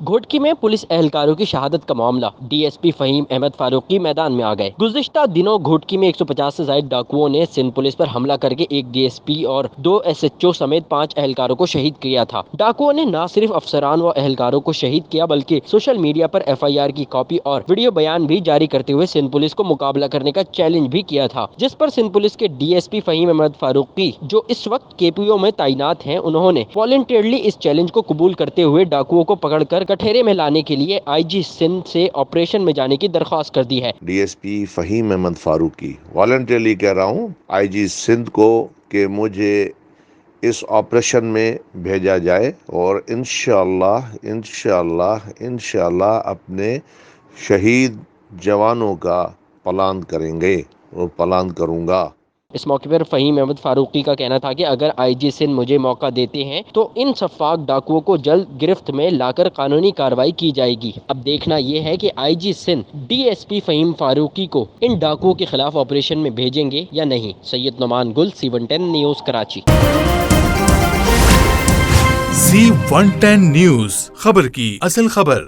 घोटकी में पुलिस एहलकारों की शहादत का मामला, डीएसपी फहीम अहमद फारूकी मैदान में आ गए। गुज़िश्ता दिनों घोटकी में 150 से ज्यादा डाकुओं ने सिंध पुलिस पर हमला करके एक डीएसपी और 2 एसएचओ समेत 5 एहलकारों को शहीद किया था। डाकुओं ने न सिर्फ अफसरान व एहलकारों को शहीद किया बल्कि सोशल मीडिया पर एफआईआर की कॉपी और वीडियो बयान भी जारी करते हुए सिंध पुलिस को मुकाबला करने का चैलेंज भी किया था, जिस पर सिंध पुलिस के डीएसपी फहीम अहमद फारूकी, जो इस वक्त केपीओ में तैनात हैं, उन्होंने वॉलंटियरली इस चैलेंज को कबूल करते हुए डाकुओं को पकड़कर कठेरे में लाने के लिए आईजी सिंध से ऑपरेशन में जाने की दरख्वास्त कर दी है। डीएसपी फहीम अहमद फारूकी वॉलंटियरली कह रहा हूँ आईजी सिंध को कि मुझे इस ऑपरेशन में भेजा जाए और इंशाअल्लाह अपने शहीद जवानों का प्लान करेंगे और प्लान करूँगा। इस मौके पर फहीम अहमद फारूकी का कहना था कि अगर आईजी सिंध मुझे मौका देते हैं तो इन सफाक डाकुओं को जल्द गिरफ्त में लाकर कानूनी कार्रवाई की जाएगी। अब देखना यह है कि आईजी सिंध डीएसपी फहीम फारूकी को इन डाकुओं के खिलाफ ऑपरेशन में भेजेंगे या नहीं। सैयद नुमान गुल, C110 news, Karachi. C110 news, खबर की असल खबर।